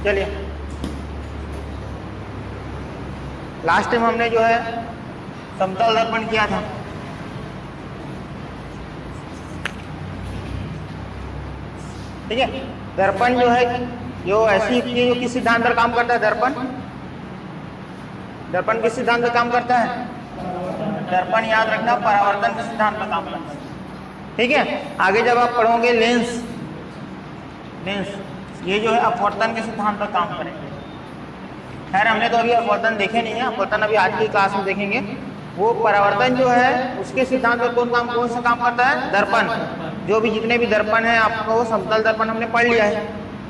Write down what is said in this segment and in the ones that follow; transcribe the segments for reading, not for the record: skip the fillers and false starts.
चलिए last time हमने जो है समतल दर्पण किया था। ठीक है, दर्पण जो है जो ऐसी युक्ति जो किस सिद्धांत पर काम करता है? दर्पण किस सिद्धांत पर काम करता है? दर्पण याद रखना परावर्तन के सिद्धांत पर काम करता है। ठीक है, आगे जब आप पढ़ोगे लेंस ये जो है अपवर्तन के सिद्धांत पर काम करेंगे। खैर हमने तो अभी अपवर्तन देखे नहीं है, अपवर्तन अभी आज की क्लास में देखेंगे। वो परावर्तन जो है उसके सिद्धांत पर कौन सा काम करता है? दर्पण। जो भी जितने भी दर्पण है आपको समतल दर्पण हमने पढ़ लिया है।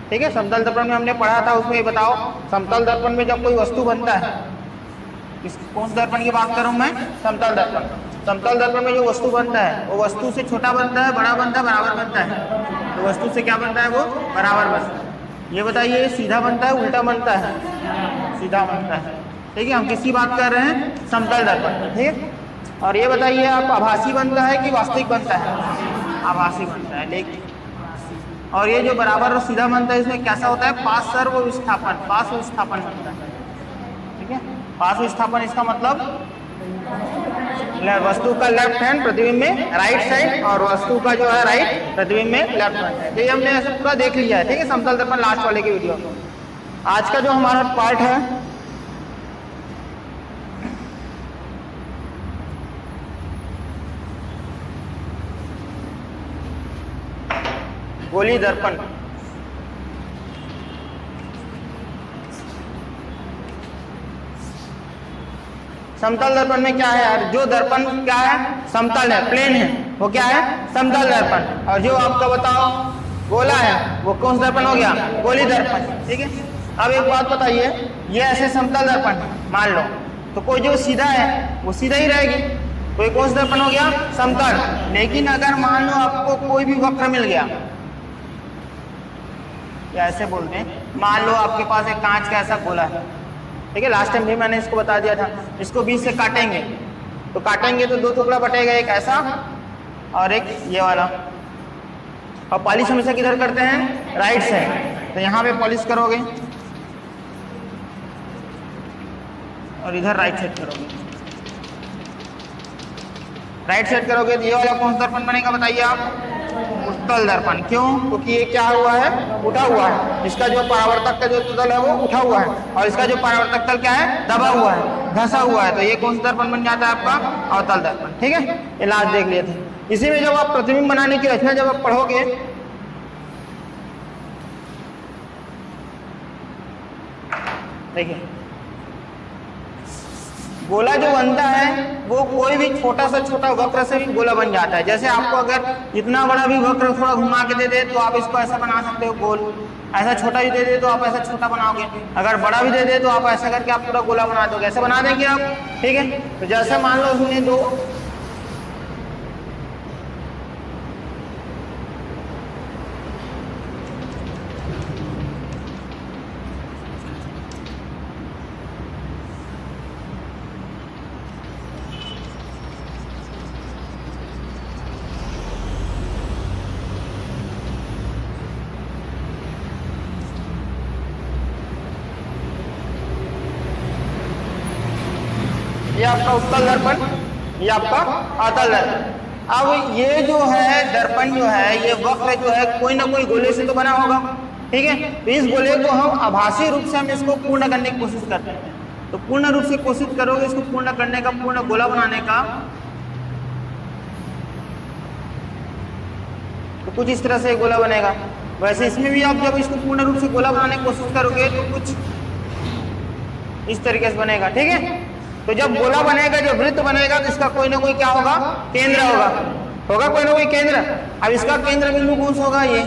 ठीक है, समतल दर्पण में हमने पढ़ा था, उसमें बताओ समतल दर्पण में जब कोई वस्तु बनता है, कौन से दर्पण की बात कर रहा हूँ मैं? समतल दर्पण। समतल दर्पण में जो वस्तु बनता है वो वस्तु से छोटा बनता है, बड़ा बनता है, बराबर बनता है? तो वस्तु से क्या बनता है? वो बराबर बनता है। ये बताइए सीधा बनता है उल्टा बनता है? सीधा बनता है। ठीक है, हम किसकी बात कर रहे हैं? समतल दर्पण। ठीक है, और ये बताइए आप आभासी बनता है कि वास्तविक बनता है? आभासी बनता है। लेकिन और ये जो बराबर और सीधा बनता है इसमें कैसा होता है? पार्श्व विस्थापन बनता है। ठीक है, पार्श्व विस्थापन इसका मतलब वस्तु का लेफ्ट हैंड प्रतिबिंब में राइट साइड और वस्तु का जो है राइट प्रतिबिंब में लेफ्ट हैंड। तो ये हमने ऐसे पूरा देख लिया है। ठीक है, समतल दर्पण लास्ट वाले की वीडियो। आज का जो हमारा पार्ट है गोली दर्पण। समतल दर्पण में क्या है यार? जो दर्पण क्या है? समतल है, प्लेन है, वो क्या है? समतल दर्पण। और जो आपका बताओ गोला है वो कौन सा दर्पण हो गया? गोली दर्पण। ठीक है, अब एक बात बताइए, ये ऐसे समतल दर्पण मान लो, तो कोई जो सीधा है वो सीधा ही रहेगी, तो ये कौन सा दर्पण हो गया? समतल। लेकिन अगर मान लो आपको कोई भी वक्र मिल गया, या ऐसे बोलते हैं, मान लो आपके पास एक कांच का ऐसा गोला है। ठीक है, लास्ट टाइम भी मैंने इसको बता दिया था। इसको बीच से काटेंगे तो दो टुकड़ा बटेगा, एक ऐसा और एक ये वाला। और पॉलिश हमेशा किधर करते हैं? राइट से। तो यहाँ पे पॉलिश करोगे और इधर राइट साइड करोगे तो ये वाला कौन सा दर्पण बनेगा बताइए आप? उत्तल दर्पण। क्यों? क्योंकि ये क्या हुआ है? उठा हुआ है। इसका जो परावर्तक का जो तल है वो उठा हुआ है और इसका जो परावर्तक तल क्या है? दबा हुआ है, घसा हुआ है। तो ये कौन सा दर्पण बन जाता है आपका? अवतल दर्पण। ठीक है, ये लास्ट देख लिए थे। इसी में जब आप प्रतिबिंब बनाने की रचना जब आप पढ़ोगे, देखिए गोला जो बनता है वो कोई भी छोटा से छोटा वक्र से भी गोला बन जाता है। जैसे आपको अगर इतना बड़ा भी वक्र थोड़ा घुमा के दे दे तो आप इसको ऐसा बना सकते हो गोल, ऐसा छोटा भी दे दे तो आप ऐसा छोटा बनाओगे, अगर बड़ा भी दे दे तो आप ऐसा करके आप पूरा गोला बना दोगे, ऐसे बना देंगे आप। ठीक है, तो जैसे मान लो उसने दो ये आपका उत्तल दर्पण, ये आपका अवतल दर्पण। अब ये जो है दर्पण जो है ये वक्र जो है कोई ना कोई गोले से तो बना होगा। ठीक है, तो इस गोले को हम आभासी रूप से हम इसको पूर्ण करने की कोशिश करते हैं। तो पूर्ण रूप से कोशिश करोगे इसको पूर्ण करने का, पूर्ण गोला बनाने का, तो कुछ इस तरह से गोला बनेगा। वैसे इसमें भी आप जब इसको पूर्ण रूप से गोला बनाने की कोशिश करोगे तो कुछ इस तरीके से बनेगा। ठीक है, तो जब गोला बनेगा, जब वृत्त बनेगा तो इसका कोई ना कोई क्या होगा? केंद्र होगा कोई ना कोई केंद्र। अब इसका केंद्र बिंदु कौन सा होगा? ये,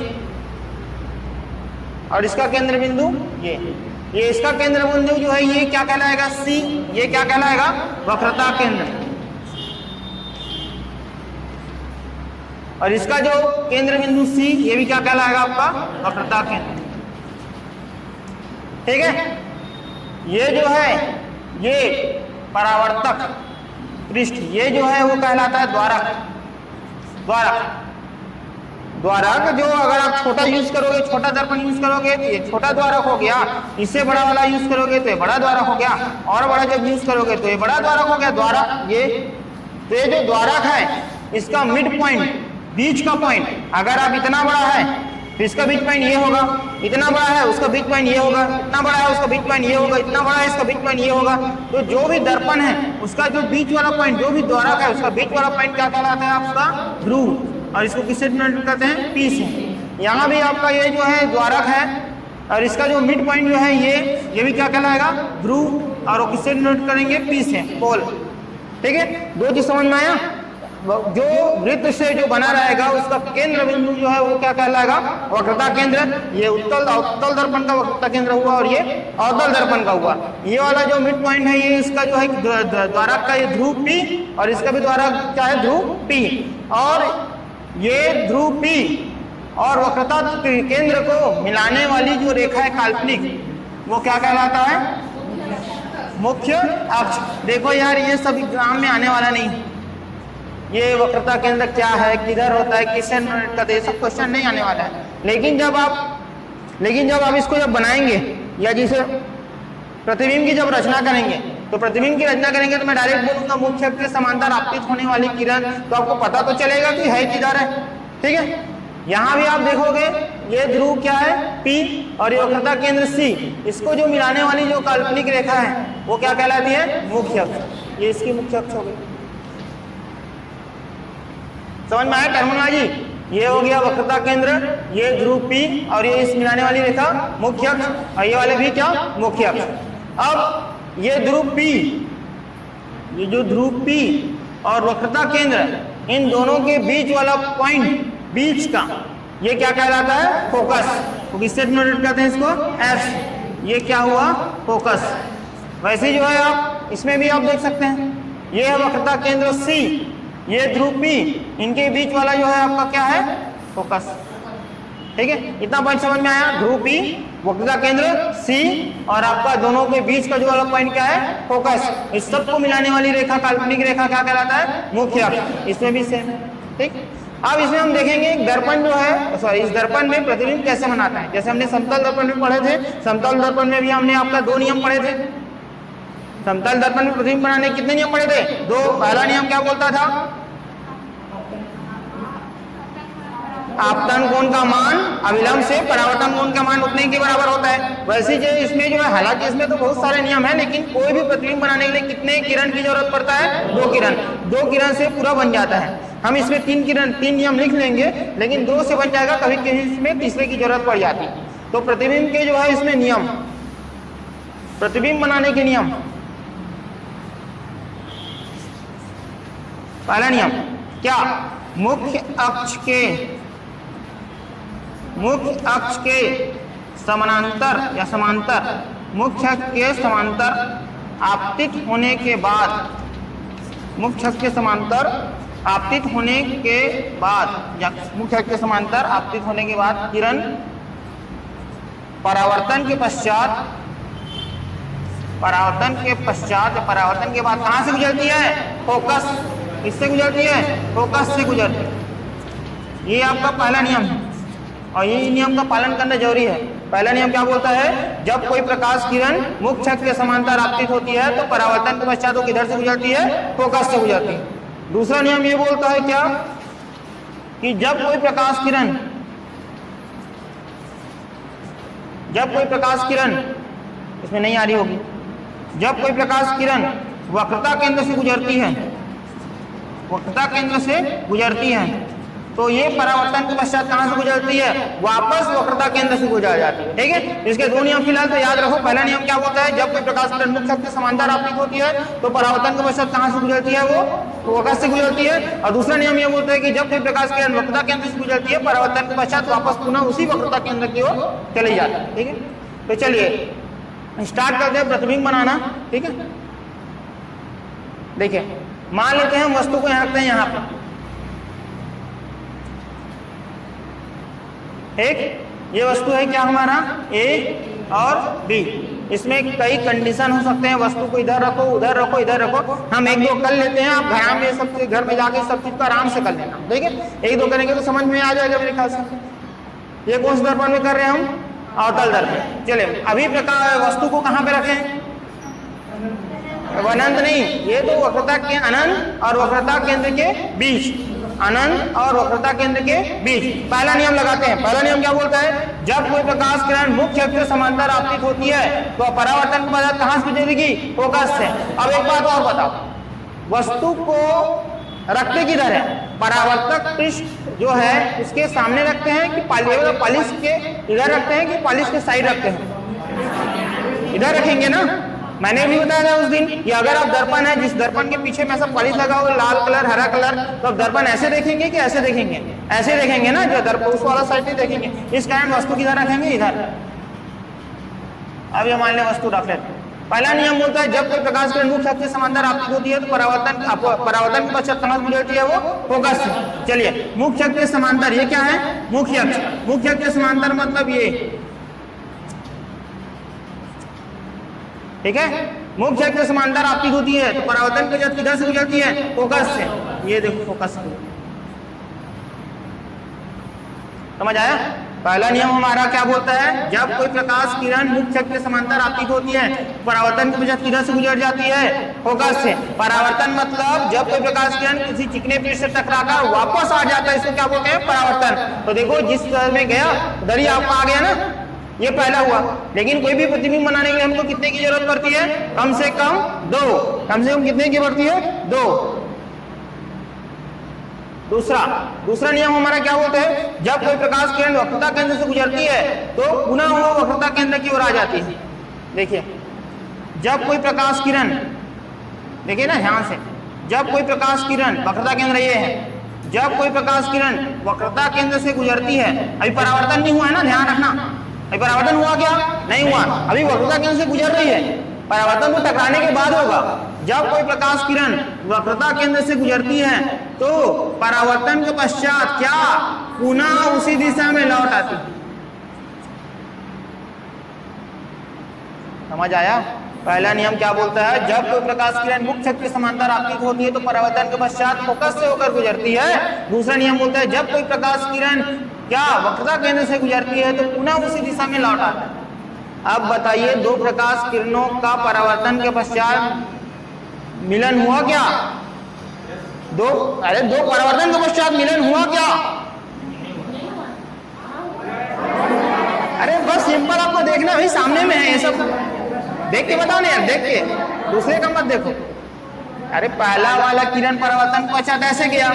और इसका केंद्र बिंदु ये इसका केंद्र बिंदु जो है ये क्या कहलाएगा? सी। ये क्या कहलाएगा? वक्रता केंद्र। और इसका जो केंद्र बिंदु सी ये भी क्या कहलाएगा? आपका वक्रता केंद्र। ठीक है, ये जो है ये परावर्तक पृष्ठ, ये जो है वो कहलाता है द्वारक। द्वारक जो अगर आप छोटा यूज करोगे, छोटा दर्पण यूज करोगे तो ये छोटा द्वारक हो गया, इससे बड़ा वाला यूज करोगे तो ये बड़ा द्वारक हो गया, और बड़ा जब यूज करोगे तो ये बड़ा द्वारक हो गया। द्वारक ये, तो ये जो द्वारक है इसका मिड पॉइंट, बीच का पॉइंट, अगर आप इतना बड़ा है तो इसका बीच पॉइंट ये होगा, इतना बड़ा है उसका बीच पॉइंट ये होगा, इतना बड़ा है उसका बीच पॉइंट ये होगा, इतना बड़ा है इसका बीच पॉइंट ये होगा। तो जो भी दर्पण है उसका जो बीच वाला पॉइंट, जो भी द्वारक है उसका बीच वाला पॉइंट क्या कहलाता है? आपका ध्रुव, और इसको किससे डिनोट करते हैं? P से। यहाँ भी आपका ये जो है द्वारक है और इसका जो मिड पॉइंट जो है ये भी क्या कहलाएगा? ध्रुव, और वो किससे डिनोट करेंगे? P से, पोल। ठीक है, दो चीज समझ में आया? जो वृत्त से जो बना रहेगा उसका केंद्र बिंदु जो है वो क्या कहलाएगा? वक्रता केंद्र। ये उत्तल दर्पण का वक्रता केंद्र हुआ और ये अवतल दर्पण का हुआ। ये वाला जो मिड पॉइंट है ये इसका जो है द्वारक का ये ध्रुव P, और इसका भी द्वारक क्या है? ध्रुव P। और ये ध्रुव P और वक्रता केंद्र को मिलाने वाली जो रेखा है काल्पनिक, वो क्या कहलाता है? मुख्य अक्ष। देखो यार, ये सब एग्जाम में आने वाला नहीं, ये वक्रता केंद्र क्या है, किधर होता है, किससे करते, सब क्वेश्चन नहीं आने वाला है। लेकिन जब आप इसको जब बनाएंगे या जिसे प्रतिबिंब की जब रचना करेंगे, तो प्रतिबिंब की रचना करेंगे तो मैं डायरेक्ट बोलूंगा मुख्य अक्ष के समांतर आपतित होने वाली किरण, तो आपको पता तो चलेगा कि है किधर है। ठीक है, यहाँ भी आप देखोगे ये ध्रुव क्या है? P, और ये वक्रता केंद्र C, इसको जो मिलाने वाली जो काल्पनिक रेखा है वो क्या कहलाती है? मुख्य अक्ष। ये इसकी मुख्य अक्ष हो गई। समझ में आया टर्मिनोलॉजी? ये हो गया वक्रता केंद्र, ये ध्रुव P, और ये इस मिलाने वाली रेखा मुख्य अक्ष, और ये वाले भी क्या? मुख्य अक्ष। अब ये ध्रुव P, ये जो ध्रुव P और वक्रता केंद्र, इन दोनों के बीच वाला पॉइंट, बीच का, ये क्या कहलाता है? फोकस। तो किससे डिनोट करते हैं इसको? F। ये क्या हुआ? फोकस। वैसे जो है आप इसमें भी आप देख सकते हैं, ये है वक्रता केंद्र C, ये ध्रुव P, इनके बीच वाला जो है आपका क्या है? फोकस। ठीक है, इतना पॉइंट समझ में आया? ध्रुव P, वक्रता केंद्र C, और आपका दोनों के बीच का जो वाला पॉइंट क्या है? फोकस। इस सबको मिलाने वाली रेखा, काल्पनिक रेखा क्या कहलाता है? मुख्य अक्ष। इसमें भी सेम है। ठीक, अब इसमें हम देखेंगे दर्पण जो है, सॉरी, इस दर्पण में प्रतिबिंब कैसे बनाता है। जैसे हमने समतल दर्पण में पढ़े थे, समतल दर्पण में भी हमने आपका 2 नियम पढ़े थे। समतल दर्पण में प्रतिबिंब बनाने कितने नियम पढ़े थे? 2। पहला नियम क्या बोलता था? आपतन कोण का मान अविलंब से परावर्तन कोण का मान उतने के बराबर होता है। वैसे जो इसमें जो है, हालांकि इसमें तो बहुत सारे नियम है, लेकिन कोई भी प्रतिबिंब बनाने के लिए कितने किरण की जरूरत पड़ता है? 2 किरण। 2 किरण से पूरा बन जाता है। हम इसमें 3 नियम लिख लेंगे, लेकिन 2 से बन जाएगा, कभी कभी इसमें तीसरे की जरूरत पड़ जाती। तो प्रतिबिंब के जो है इसमें नियम, प्रतिबिंब बनाने के नियम, पहला नियम क्या? मुख्य अक्ष के समानांतर या समांतर, मुख्य अक्ष के समांतर आपतित होने के बाद, मुख्य अक्ष के समांतर आपतित होने के बाद, या मुख्य अक्ष के समांतर आपतित होने के बाद किरण परावर्तन के पश्चात, परावर्तन के बाद कहां से गुजरती है? फोकस। किससे गुजरती है? फोकस से गुजरती है। ये आपका पहला नियम है, और ये नियम का पालन करना जरूरी है। पहला नियम क्या बोलता है? जब कोई प्रकाश किरण मुख्य अक्ष के समांतर आपतित होती है तो परावर्तन के पश्चात वो किधर से गुजरती है? फोकस से गुजरती है। दूसरा नियम ये बोलता है क्या? कि जब कोई प्रकाश किरण, इसमें नहीं आ रही होगी, जब कोई प्रकाश किरण वक्रता केंद्र से गुजरती है, वक्रता केंद्र से गुजरती है, तो ये परावर्तन के पश्चात कहां से गुजरती है? वापस वक्रता केंद्र से गुजर जाती है। ठीक है, इसके 2 नियम फिलहाल तो याद रखो। पहला नियम क्या होता है? जब कोई प्रकाश किरण मुख्य अक्ष के समांतर आपतित होती है तो परावर्तन के पश्चात कहां से गुजरती है? वो फोकस से गुजरती है। और दूसरा नियम ये बोलता है कि जब कोई प्रकाश किरण वक्रता केंद्र से गुजरती है, परावर्तन के पश्चात वापस पुनः उसी वक्रता केंद्र की ओर चली जाती है। ठीक है, तो चलिए स्टार्ट करते हैं प्रतिबिंब बनाना। ठीक है, देखिए, मान लेते हैं हम वस्तु को यहाँ रखते हैं, यहाँ पर एक ये वस्तु है क्या हमारा? A और B। इसमें कई कंडीशन हो सकते हैं, वस्तु को इधर रखो, उधर रखो, इधर रखो। हम एक दो कर लेते हैं, आप घर में सब घर में जाके सब चीज को आराम से कर लेना, ठीक है। एक दो करेंगे तो समझ में आ जाएगा मेरे ख्याल से। ये कौन से दर्पण में कर रहे हैं हम? अवतल दर्पण। चलिए अभी प्रकार वस्तु को कहाँ पे रखें? अनंत नहीं, ये तो वक्रता के अनंत और वक्रता केंद्र के बीच, अनंत और वक्रता केंद्र के बीच पहला नियम लगाते हैं। पहला नियम क्या बोलता है? जब कोई प्रकाश किरण मुख्य अक्ष से समांतर आपतित होती है तो परावर्तन की मदद कहां से गुजरेगी? फोकस से। अब एक बात और बताओ, वस्तु को रखते किधर है? परावर्तक पृष्ठ जो है उसके सामने रखते हैं कि पॉलिश के इधर रखते हैं कि पॉलिश के साइड रखते हैं? इधर रखेंगे ना। मैंने भी बताया था उस दिन कि अगर आप दर्पण है, जिस दर्पण के पीछे में सब पॉलिश लगा हुआ लाल कलर हरा कलर, तो आप दर्पण ऐसे देखेंगे कि ऐसे देखेंगे? ऐसे देखेंगे ना, जो दर्पण उस वाला साइड नहीं देखेंगे। इस कारण वस्तु किधर रखेंगे? इधर। अब ये मान लें वस्तु रख लेते। पहला नियम बोलता है जब कोई प्रकाश किरण मुख्य अक्ष से समांतर आपतित होती है तो परावर्तन के पश्चात कहां गुजरती है? वो फोकस से। चलिए मुख्य अक्ष से समांतर, ये क्या है? मुख्य अक्ष। मुख्य अक्ष से समांतर मतलब ये, ठीक है। मुख्य अक्ष से समांतर आपतित होती है तो परावर्तन के पश्चात किधर से गुजरती है? फोकस से। ये देखो फोकस, समझ आया? पहला नियम हमारा क्या बोलता है? जब कोई प्रकाश किरण मुख्य अक्ष के समांतर आपतित होती है परावर्तन के पश्चात किधर से गुजर जाती है? फोकस से। परावर्तन मतलब जब कोई प्रकाश किरण किसी चिकने पृष्ठ से टकराकर वापस आ जाता है, इसको क्या बोलते हैं? परावर्तन। तो देखो जिस तरह में गया उधर ही आपका आ गया ना, ये पहला हुआ। लेकिन कोई भी प्रतिबिंब बनाने के लिए हमको कितने की जरूरत पड़ती है? कम से कम 2। कम से कम कितने की पड़ती है? 2। दूसरा नियम हमारा क्या बोलते हैं? जब कोई प्रकाश किरण वक्रता केंद्र से गुजरती है तो पुनः वो वक्रता केंद्र की ओर आ जाती है। देखिए जब कोई प्रकाश किरण, देखिए ना ध्यान से, जब कोई प्रकाश किरण, वक्रता केंद्र ये है, जब कोई प्रकाश किरण वक्रता केंद्र से गुजरती है, अभी परावर्तन नहीं हुआ है ना, ध्यान रखना। अभी परावर्तन हुआ क्या? नहीं हुआ, अभी वक्रता केंद्र से गुजर रही है। परावर्तन को टकराने के बाद होगा। जब कोई प्रकाश किरण वक्रता केंद्र से गुजरती है तो परावर्तन के पश्चात क्या पुनः उसी दिशा में लौट आती है। समझ आया? पहला नियम क्या बोलता है? जब कोई प्रकाश किरण मुख्य अक्ष के समांतर आपतित होती है तो परावर्तन के पश्चात फोकस से होकर गुजरती है। दूसरा नियम बोलता है जब कोई प्रकाश किरण क्या वक्रता केंद्र से गुजरती है तो पुनः उसी दिशा में लौट आता है। अब बताइए, दो प्रकाश किरणों का परावर्तन के पश्चात मिलन हुआ क्या? दो परावर्तन के पश्चात मिलन हुआ क्या? अरे बस सिंपल आपको देखना भाई, सामने में है ये सब, देख के बताओ ना यार, देख के, दूसरे का मत देखो। अरे पहला वाला किरण परावर्तन के पश्चात ऐसे गया,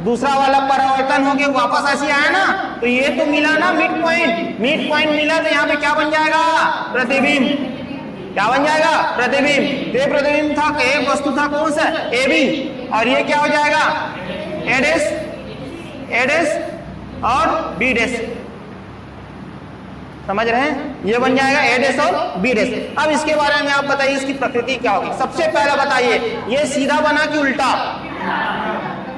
दूसरा वाला परावर्तन हो गया वापस ऐसे आया ना, तो ये तो मिला ना मिड पॉइंट। मिड पॉइंट मिला तो यहाँ पे क्या बन जाएगा? प्रतिबिंब। क्या बन जाएगा? प्रतिबिंब। ये प्रतिबिंब था, एक वस्तु था, कौन सा? ए बी, और ये क्या हो जाएगा? ए डैश और बी डैश। समझ रहे हैं? ये बन जाएगा ए डैश और बी डैश। अब इसके बारे में आप बताइए इसकी प्रकृति क्या होगी। सबसे पहला बताइए, ये सीधा बना कि उल्टा?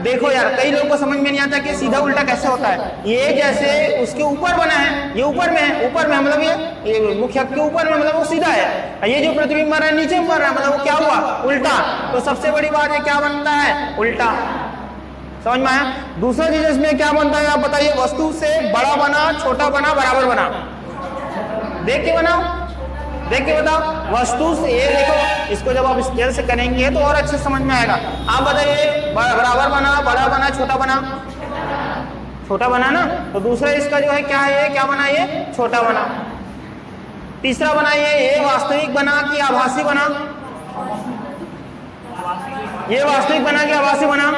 देखो यार, कई लोगों को समझ में नहीं आता कि सीधा उल्टा कैसे होता है। ये जैसे उसके ऊपर बना है, ये ऊपर में है, ऊपर में मतलब ये मुख्य अक्ष के ऊपर में मतलब वो सीधा है। ये जो प्रतिबिंब बन रहा है नीचे बन रहा है, मतलब वो क्या हुआ? उल्टा। तो सबसे बड़ी बात है क्या बनता है? उल्टा। समझ में आया? दूसरा चीज इसमें क्या बनता है आप बताइए? वस्तु से बड़ा बना, छोटा बना, बराबर बना। देख के बनाओ, देख के बताओ। वस्तु से ये देखो, इसको जब आप स्केल से करेंगे तो और अच्छे समझ में आएगा। आप बताइए, बराबर बना, बड़ा बना, छोटा बना? छोटा बना ना। तो दूसरा इसका जो है क्या है? ये क्या बना? ये छोटा बना। तीसरा बनाइए, ये वास्तविक बना कि आभासी बना? ये वास्तविक बना कि आभासी बना?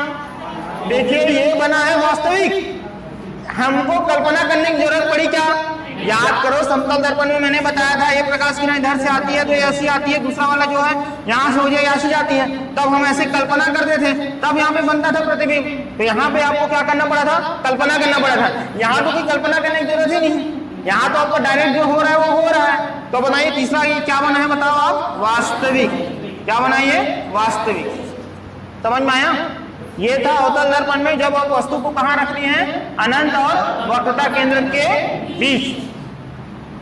देखिए ये बना है वास्तविक। हमको कल्पना करने की जरूरत पड़ी क्या? याद करो, समतल दर्पण में मैंने बताया था ये प्रकाश किरण इधर से आती है तो ये ऐसी आती है, दूसरा वाला जो है यहाँ से हो जाए ऐसी जाती है। तब हम ऐसे कल्पना करते थे, तब यहाँ पे बनता था प्रतिबिंब। तो यहाँ पे आपको क्या करना पड़ा था? कल्पना करना पड़ा था। यहाँ तो कोई कल्पना करने की जरूरत ही नहीं, यहाँ तो आपको डायरेक्ट जो हो रहा है वो हो रहा है। तो बनाइए तीसरा, ये क्या बना है बताओ आप? वास्तविक। क्या बनाइए? वास्तविक। समझ में आया? ये था अवतल दर्पण में जब आप वस्तु को कहाँ रखनी है? अनंत और वक्रता केंद्र के बीच।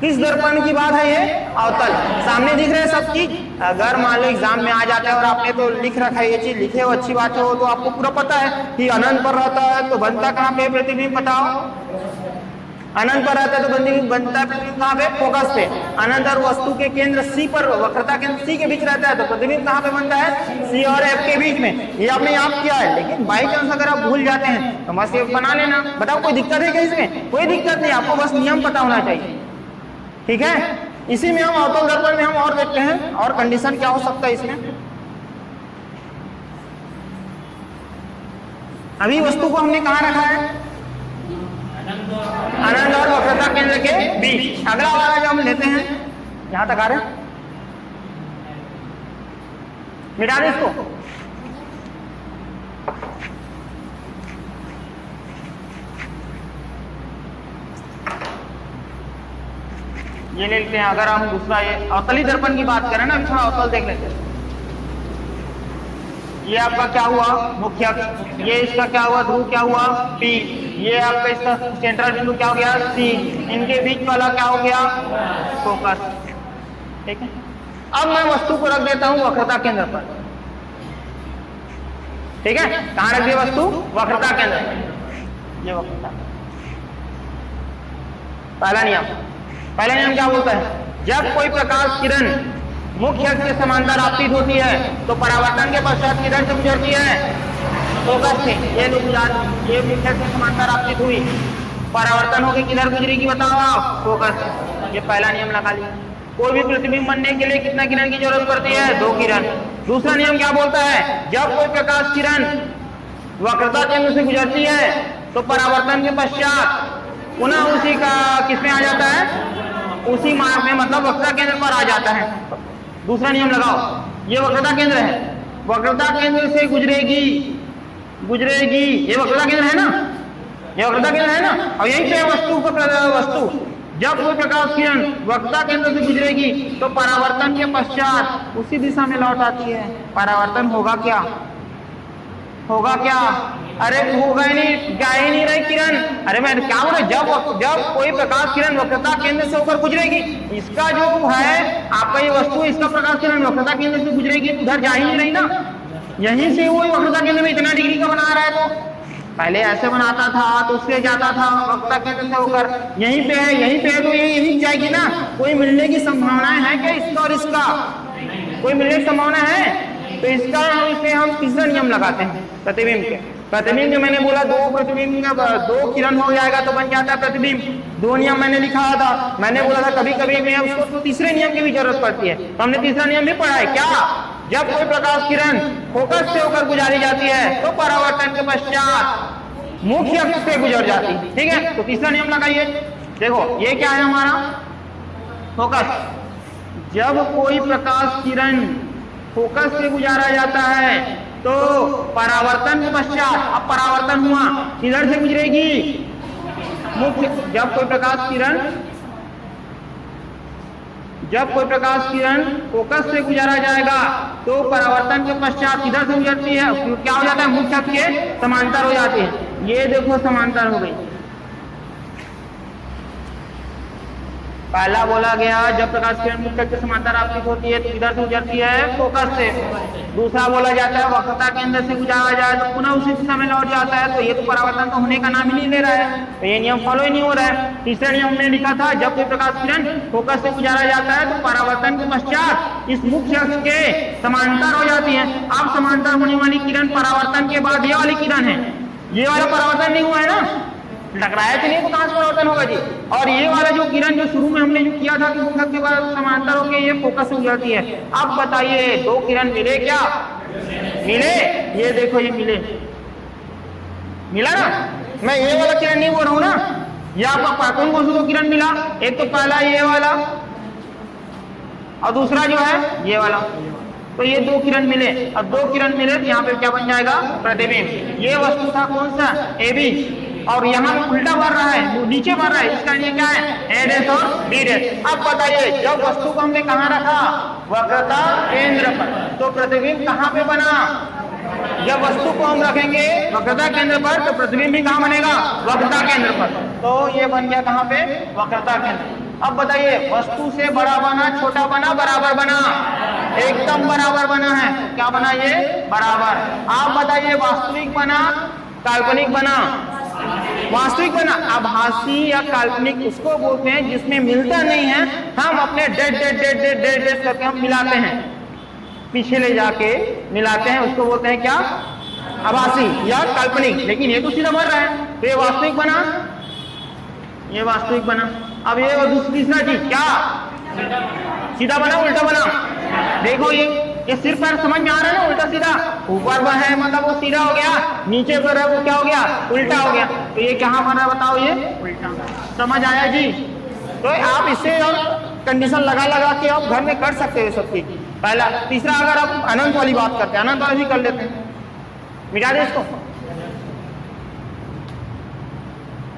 किस दर्पण की बात है ये? अवतल। सामने दिख रहे हैं सब चीज। अगर मान लो एग्जाम में आ जाता है और आपने तो लिख रखा है ये चीज, लिखे हो अच्छी बात है, वो तो आपको पूरा पता है कि अनंत पर रहता है तो बनता कहाँ पे प्रतिबिंब? बताओ। अनंत पर रहता है तो बनता है प्रतिबिंब कहाँ पे? फोकस पे। अनंत और वस्तु के केंद्र सी पर, वक्रता केंद्र सी के बीच रहता है तो प्रतिबिंब कहाँ पे बनता है? सी और एफ के बीच में। ये आपने याद किया है, लेकिन बाई चांस अगर आप भूल जाते हैं तो बस ये बना लेना। बताओ कोई दिक्कत है क्या इसमें? कोई दिक्कत नहीं, आपको बस नियम पता होना चाहिए, ठीक है। इसी में हम अवतल दर्पण में हम और देखते हैं और कंडीशन क्या हो सकता है इसमें। अभी वस्तु को हमने कहाँ रखा है? अनंत और वक्रता केंद्र के बीच। अगला वाला जो हम लेते हैं, यहां तक आ रहे हैं, मिटा दे इसको। ये ले लेते हैं। अगर हम दूसरा ये अवतली दर्पण की बात करें ना, अभी थोड़ा अवतल देख लेते हैं। ये आपका क्या हुआ? मुख्य अक्ष। ये इसका क्या हुआ? ध्रुव क्या हुआ? P। ये आपका इसका सेंट्रल बिंदु क्या हो गया? C। इनके बीच वाला क्या हो गया? फोकस, ठीक है। अब मैं वस्तु को रख देता हूं वक्रता केंद्र पर, ठीक है। कहां रख दिया वस्तु? वक्रता केंद्र। ये वक्रता। पहला नियम क्या बोलता है? जब कोई प्रकाश किरण मुख्य अक्ष के समांतर आपतित होती है तो परावर्तन के पश्चात किधर से गुजरती है? फोकस से। ये मुख्य अक्ष के समांतर आपतित हुई, परावर्तन होकर किधर गुजरेगी? बताओ आप। फोकस। ये पहला नियम लगा लिया। कोई भी प्रतिबिंब बनने के लिए कितना किरण की जरूरत पड़ती है? 2 किरण। दूसरा नियम क्या बोलता है? जब कोई प्रकाश किरण वक्रता केंद्र से गुजरती है तो परावर्तन के पश्चात पुनः उसी का किसमें आ जाता है? उसी मार्ग में, मतलब वक्रता केंद्र पर आ जाता है। दूसरा नियम लगाओ। ये वक्रता केंद्र है, वक्रता केंद्र से गुजरेगी। ये वक्रता केंद्र है ना, ये वक्रता केंद्र है ना, और यहीं पे वस्तु। जब कोई प्रकाश किरण वक्रता केंद्र से गुजरेगी तो परावर्तन के पश्चात उसी दिशा में लौट आती है। परावर्तन होगा क्या? अरे होगा ही नहीं, जा ही नहीं रही किरण। अरे मैं क्या बोल रहा, जब कोई प्रकाश किरण वक्रता केंद्र से होकर गुजरेगी, इसका जो है आपका ये वस्तु, इसका प्रकाश किरण वक्रता केंद्र से गुजरेगी, उधर जा ही नहीं रही ना, यहीं से वो वक्रता केंद्र में इतना डिग्री का बना रहा है। तो पहले ऐसे बनाता था तो उससे जाता था वक्रता केंद्र से होकर, यहीं पे है तो ये यहीं जाएगी ना। कोई मिलने की संभावनाएं है क्या इसका और इसका? कोई मिलने की संभावना है? तो इसका हम तीसरा नियम लगाते हैं प्रतिबिंब के। प्रतिबिंब जो मैंने बोला, 2 प्रतिबिंब का 2 किरण हो जाएगा तो बन जाता है प्रतिबिंब। 2 नियम मैंने लिखा था। मैंने बोला था कभी कभी में उसको तो तीसरे नियम की भी जरूरत पड़ती है, तो हमने तीसरा नियम भी पढ़ा है। क्या? जब कोई प्रकाश किरण फोकस से होकर गुजारी जाती है तो परावर्तन के पश्चात मुख्य अक्ष से गुजर जाती है, ठीक है। तो तीसरा नियम लगाइए। देखो ये क्या है हमारा? फोकस। जब कोई प्रकाश किरण फोकस से गुजारा जाता है तो परावर्तन के पश्चात, अब परावर्तन हुआ, किधर से गुजरेगी? मुख्य। जब कोई प्रकाश किरण फोकस से गुजारा जाएगा तो परावर्तन के पश्चात किधर से गुजरती है? क्या हो जाता है? मुख्य अक्ष के समांतर हो जाती है। ये देखो समांतर हो गई। पहला बोला गया जब प्रकाश किरण मुख्य अक्ष के समांतर आपतित होती है तो किधर से गुजरती है? फोकस से। दूसरा बोला जाता है वक्रता केंद्र से गुजारा जाए तो पुनः उसी दिशा में लौट जाता है। तो ये तो परावर्तन तो होने का नाम ही नहीं ले रहा है, तो ये नियम फॉलो ही नहीं हो रहा है। तीसरा नियम हमने लिखा था, जब कोई प्रकाश किरण फोकस से गुजारा जाता है तो परावर्तन के पश्चात इस मुख्य अक्ष के समांतर हो जाती है। अब समांतर होने वाली किरण परावर्तन के बाद ये वाली किरण है, ये वाला परावर्तन नहीं हुआ है ना, टकराया तो नहीं, तो कहां से परिवर्तन होगा जी? और ये वाला जो किरण जो शुरू में हमने जो किया था कि मुख्य के बाद समांतर होकर ये फोकस हो जाती है। अब बताइए 2 किरण मिले क्या? मिले। ये देखो ये मिला ना। मैं ये वाला किरण नहीं बोल रहा हूं ना, ये आपका कौन कौन सा 2 किरण मिला? एक तो पहला ये वाला और दूसरा जो है ये वाला। तो ये 2 किरण मिले, अब 2 किरण मिले तो यहाँ पे क्या बन जाएगा? प्रतिबिंब। ये वस्तु था कौन सा? AB, और यहाँ पे उल्टा बढ़ रहा है, नीचे बढ़ रहा है, इसका ये क्या है? A' और B'। अब बताइए जब वस्तु को हमने कहाँ रखा? वक्रता केंद्र पर, तो प्रतिबिंब कहाँ पे बना? जब वस्तु को हम रखेंगे वक्रता केंद्र पर तो प्रतिबिंब भी कहाँ बनेगा? वक्रता केंद्र पर। तो ये बन गया कहाँ पे? वक्रता केंद्र। अब बताइए, वस्तु से बड़ा बना, छोटा बना, बराबर बना? एकदम बराबर बना है। क्या बना ये? बराबर। आप बताइए, वास्तविक बना, काल्पनिक बना? वास्तविक बना। आभासी या काल्पनिक उसको बोलते हैं जिसमें मिलता नहीं है, हम अपने डेट करके हम मिलाते हैं, पीछे ले जाके मिलाते हैं, उसको बोलते हैं क्या? आभासी या काल्पनिक। लेकिन ये तो सीधा भर रहा है, तो ये वास्तविक बना, ये वास्तविक बना। अब ये तीसरा चीज क्या? सीधा बना, उल्टा बना? देखो ये सिर्फ पैर समझ में आ रहा है ना, उल्टा सीधा। ऊपर वह है मतलब वो सीधा हो गया, नीचे पर है वो क्या हो गया? उल्टा हो गया। तो ये कहाँ बना बताओ? ये उल्टा। समझ आया जी? तो आप इससे और कंडीशन लगा लगा के आप घर में कर सकते हो सब चीज। पहला। तीसरा, अगर आप अनंत वाली बात करते हैं, अनंत वाली भी कर लेते हैं। मिटा दे इसको,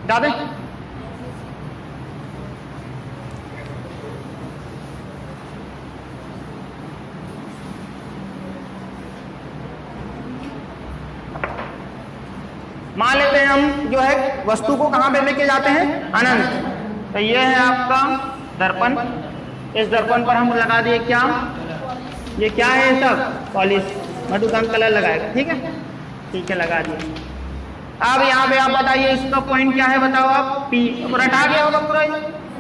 मिटा दे। मान लेते हैं हम जो है वस्तु को कहां पे लेके जाते हैं? अनंत। तो ये है आपका दर्पण। इस दर्पण पर हम लगा दिए क्या? ये क्या है? सब पॉलिश, मधुकांत कलर लगाएगा। ठीक है, ठीक है, लगा दिए। अब यहाँ पे आप बताइए इसका पॉइंट क्या है? बताओ आप। पी रटा गया होगा पूरा,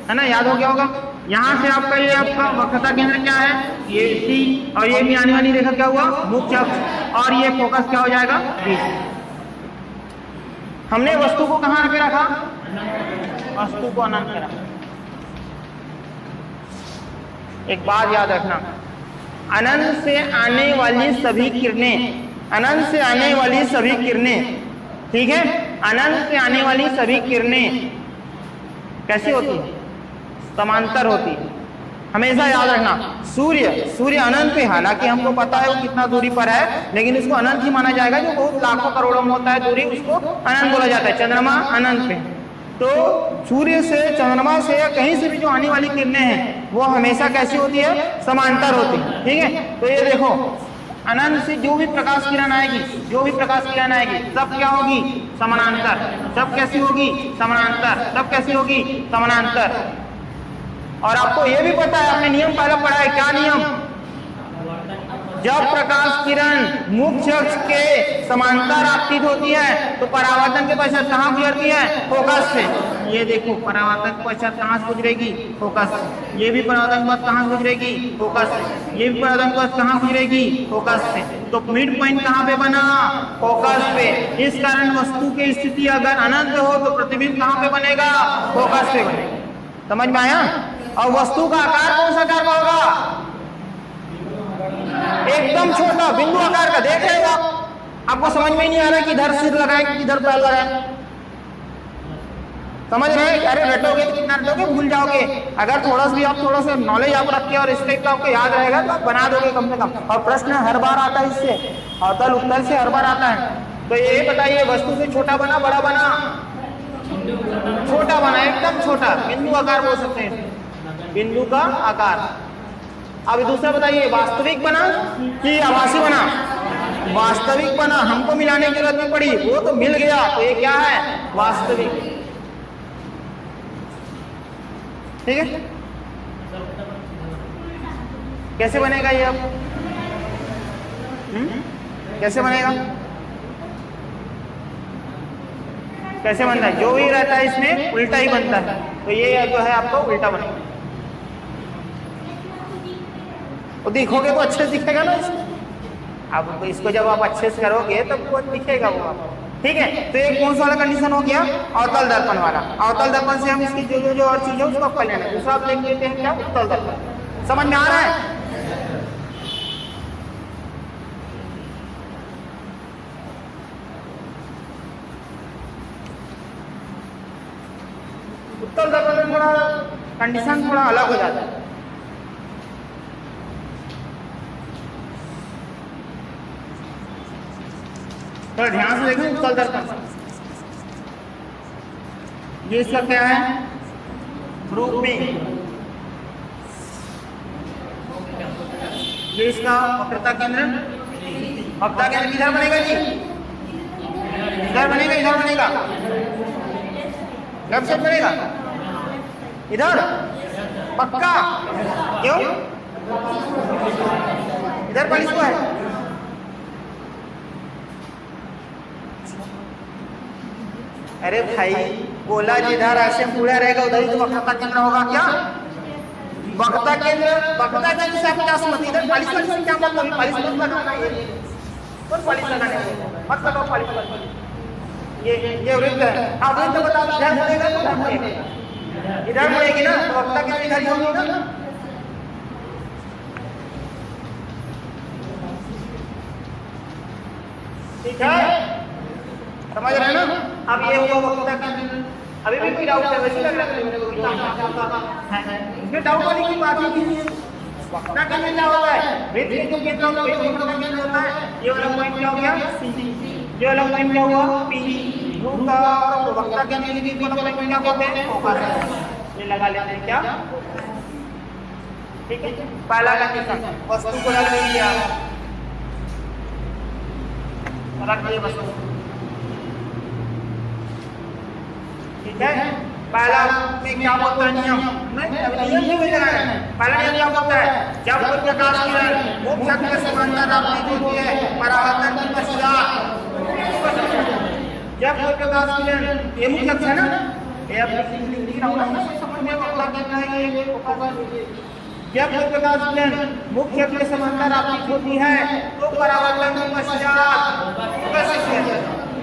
है ना? याद हो गया होगा। यहाँ से आपका ये आपका वक्रता केंद्र क्या है? ये सी, और ये भी आने वाली रेखा क्या हुआ? मुख्य अक्ष। और ये फोकस क्या हो जाएगा? बी। हमने वस्तु को कहां पे रखा? वस्तु को अनंत पे रखा। एक बात याद रखना, अनंत से आने वाली सभी किरणें, अनंत से आने वाली सभी किरणें, ठीक है, अनंत से आने वाली सभी किरणें कैसी होती है? समांतर होती है। हमेशा याद रखना, सूर्य अनंत पे, हालांकि हमको पता है वो कितना दूरी पर है, लेकिन उसको अनंत ही माना जाएगा। जो बहुत लाखों करोड़ों में होता है दूरी, उसको अनंत बोला जाता है। चंद्रमा अनंत पे, तो सूर्य से, चंद्रमा से या कहीं से भी जो आने वाली किरणें हैं वो हमेशा कैसी होती है? समांतर होती है। ठीक है, तो ये देखो, अनंत से जो भी प्रकाश किरण आएगी, जो भी प्रकाश किरण आएगी, सब क्या होगी? समानांतर। सब कैसी होगी? समानांतर। सब कैसी होगी? समानांतर। और आपको ये भी पता है, आपने नियम पहले पढ़ा है। क्या नियम? जब प्रकाश किरण मुख्य अक्ष के समांतर आपतित होती है तो परावर्तन के पश्चात कहाँ गुजरती है? फोकस से। ये देखो, परावर्तन के पश्चात कहाँ से गुजरेगी? फोकस से। ये भी परावर्तन के बाद कहाँ से गुजरेगी? फोकस से। ये भी परावर्तन के बाद कहाँ गुजरेगी? फोकस से। तो मिड पॉइंट कहाँ पे बना? फोकस पे। इस कारण वस्तु की स्थिति अगर अनंत हो तो प्रतिबिंब कहाँ पे बनेगा? फोकस पे बनेगा। समझ में आया? और वस्तु का आकार कौन सा आकार का होगा? एकदम छोटा, बिंदु आकार का। देख रहे हो आप? आपको समझ में ही नहीं आ रहा कि इधर सिर लगाए कि इधर पैर लगाए? समझ रहे हैं? अरे रटोगे तो कितना रटोगे, भूल जाओगे। अगर थोड़ा सा भी आप थोड़ा सा नॉलेज आप रख के और इस टाइप का आपको याद रहेगा तो आप बना दोगे कम से कम। और प्रश्न हर बार आता है इससे, अवतल उत्तल से हर बार आता है। तो ये बताइए, वस्तु से छोटा बना, बड़ा बना? छोटा बना, एकदम छोटा, बिंदु आकार बोल सकते हैं, बिंदु का आकार। अब दूसरा बताइए, वास्तविक बना कि आभासी बना? वास्तविक बना, हमको मिलाने की जरूरत नहीं पड़ी, वो तो मिल गया। तो ये क्या है? वास्तविक। ठीक है, कैसे बनेगा ये? अब कैसे बनेगा? कैसे बनता है? जो भी रहता है इसमें उल्टा ही बनता है। तो ये जो है आपको उल्टा बनेगा। तो देखोगे तो अच्छे से दिखेगा ना इसको। अब इसको जब आप अच्छे से करोगे तब वो दिखेगा वो आपको। ठीक है, तो ये कौन सा वाला कंडीशन हो गया? अवतल दर्पण वाला। अवतल दर्पण से हम इसकी जो और चीज है उसको कर लेना। दूसरा आप देख लेते हैं क्या? उत्तल दर्पण। समझ में आ रहा है? उत्तल दर्पण में थोड़ा कंडीशन थोड़ा अलग हो जाता है। तो ध्यान से देखो, उत्तल दर्पण ये इसका क्या है? रूपी। ये इसका वक्रता केंद्र, वक्रता केंद्र किधर बनेगा जी? इधर बनेगा, इधर बनेगा, लेफ्ट साइड बनेगा, इधर पक्का? क्यों? इधर 40 को है। अरे भाई गोला जिधर ऐसे पूरा रहेगा उधर ही तो वक्ता का केंद्र होगा क्या? वक्ता केंद्र से आप 50 मत, इधर 40 से क्या मतलब? 40 मत लगाना है, कौन 40 लगाने मत लगाओ 40। ये वृत्त है। हाँ वृत्त बताओ इधर मुड़ेगा तो इधर मुड़ेगा, इधर मुड़ेगी ना तो वक्ता केंद्र इधर होगी ना। ठीक है, समझ रहे हैं ना? अब ये हुआ वक्ता केंद्र। अभी भी कोई डाउट है? वैसे लग रहा है मेरे को इसमें डाउट वाली कोई बात ही नहीं है। वक्ता केंद्र क्या होता है? वृत्त के केंद्र में वक्ता केंद्र होता है। ये वाला पॉइंट क्या हो गया? ये वाला पॉइंट क्या हुआ? P। का और वक्ता केंद्र के बीच वाला पॉइंट क्या बोलते हैं? फोकस। ये लगा लेते हैं क्या? ठीक है, पहला कंडीशन वस्तु को रख दिया, रख दिए वस्तु। ठीक है, पहला में क्या बोलता है? नियम नियम क्यों लगाना है? पहला नियम क्या बोलता है? जब कोई प्रकाश किरण मुख्य अक्ष के समांतर आपतित होती है परावर्तन के पश्चात, जब कोई प्रकाश किरण ये मुख्य अक्ष है ना, ये अब लिख रहा हूं ना, समझ में वक्ता केंद्र है ये फोकस। जब कोई प्रकाश किरण मुख्य अक्ष के समांतर आपतित होती है तो परावर्तन के पश्चात।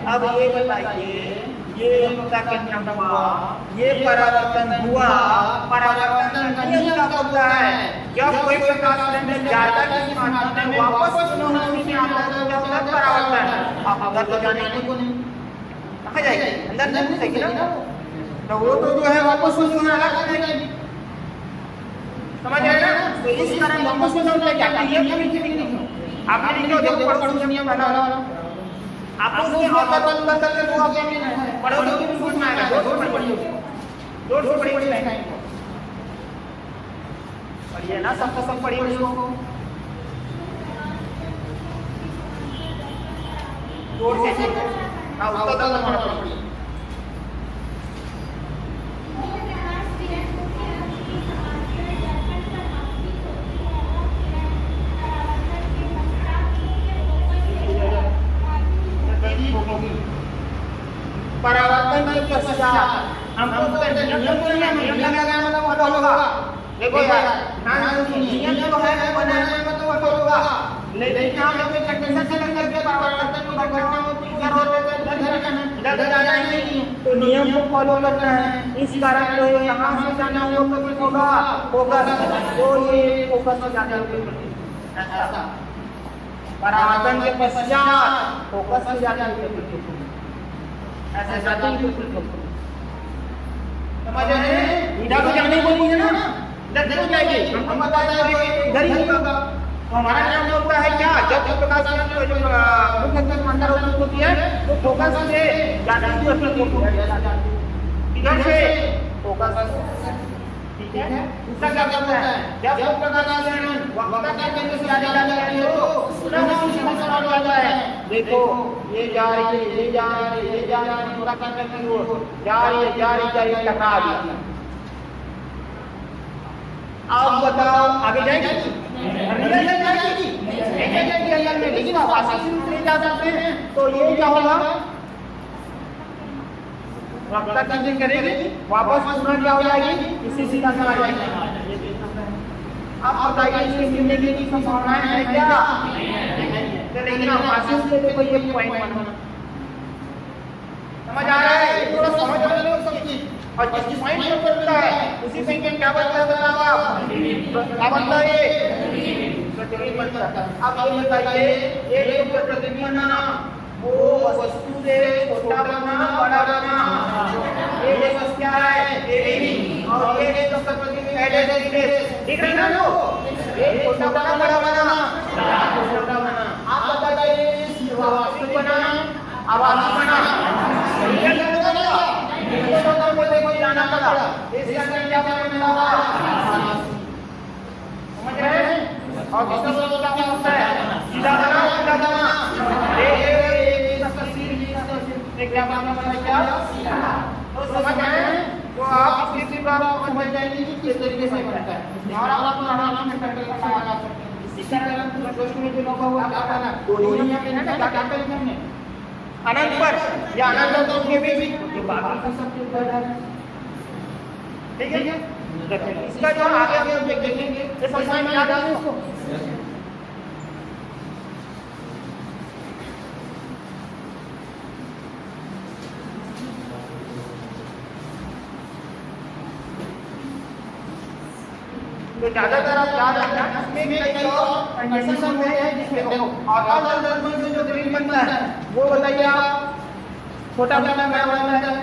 अब ये बताइए, ये वक्ता केंद्र हुआ, ये परावर्तन हुआ, परावर्तन नियम क्या बोलता है? जब कोई प्रकाश किरण ज्यादा की मात्रा में वापस शून्य में आता है तो क्या होता है? परावर्तन। अब अगर तो जाने को नहीं कहाँ जाएगी? अंदर नहीं घुसेगी ना, तो वो तो जो है वापस शून्य में अलग हो जाएगी। समझ रहे ना? तो इस कारण वापस शून्य में क्या नियम नहीं आपने लिखो, देखो पढ़ो नियम बना आपको उसके औसत बदल के वो आपके पढ़ोगे भी समझ में आएगा। जोर से पढ़िए पढ़िए ना, सबको सब पढ़िए उसको जोर से। हाँ उसका दल हमारा पढ़िए। परावर्तन के पश्चात हमको नियम लगाना मतलब वो होगा। देखो यार नियम जो है बनाने में तो वो होगा, लेकिन यहाँ पे कंडीशन से लेकर के परावर्तन की घटना होती है इधर जाना ही नहीं, तो नियम को फॉलो करना है। इस कारण तो यहाँ से जाना होगा फोकस, तो ये फोकस में जाना होगा। परावर्तन के पश्चात फोकस में जाना होगा, ऐसे जाती है बिल्कुल। समझ रहे हैं? इधर तो जाने को नहीं है ना, इधर जरूर जाएगी। हमको पता है इधर ही होगा। तो हमारा नियम होता है क्या? जब प्रकाश किरण जो मुख्य अक्ष के अंदर होती है तो फोकस से जाती है, इधर से फोकस। ठीक है, दूसरा क्या करता है? जब प्रकाश किरण वक्ता केंद्र से आगे जाती है तो पुनः उसी में समान हो जाता है। देखो ये जा रही है, ये जा रही है, ये जा रही है, पूरा करने की ओर जा रही है, जा रही है, टकरा गई। अब बताओ आगे जाएगी? अंदर जाएगी, अंदर में, लेकिन आप आसानी से नहीं जा सकते हैं। तो ये क्या होगा? वक्ता केंद्र करेगी, वापस पुनः क्या हो जाएगी? इसी सीधा से आ जाएगी। अब बताइए इसके मिलने की संभावनाएं है क्या? लेकिन आप आसानी से देखो ये पॉइंट बनाना समझ आ रहा है? थोड़ा समझ आ रहा है सब चीज। और जिस पॉइंट पर बनता है उसी पॉइंट में क्या बनता है? क्या बनता है? प्रतिबिंब बनता है। अब ये बताइए ये जो प्रतिबिंब बनाना वो वस्तु से छोटा बनाना, बड़ा बनाना, ये बस क्या है? और ये जो प्रतिबिंब है दिख रही है ना, ये छोटा बनाना, बड़ा बनाना, छोटा बनाना। आप बताइए वास्तविक बनाना, आभासी बनाना, कोई जाना पड़ा इसका क्या बनेगा? समझ रहे हैं? और इसका क्या होता है? सीधा बना, सीधा बना, क्या तो समझ रहे हैं? तो आप भी बात आप समझ जाएंगे कि किस तरीके से बनता है और आप आराम से कंट्रोल लगा सकते हैं। इसी कारण प्रश्न में जो लिखा हुआ क्या था ना, दो नियम है ना, क्या क्या लिखा हमने अनंत पर या अनंत तक के भी ये बाकी का सब ऊपर है। ठीक है, इसका जो आगे हम देखेंगे ये समझ में आ रहा है इसको। तो ज्यादातर आप याद रखना इसमें कई और कंडीशन होते हैं जिसमें देखो आकाश दर्पण से जो ग्रिल बनता है वो बताइए आप, छोटा बनता है बड़ा बनता है।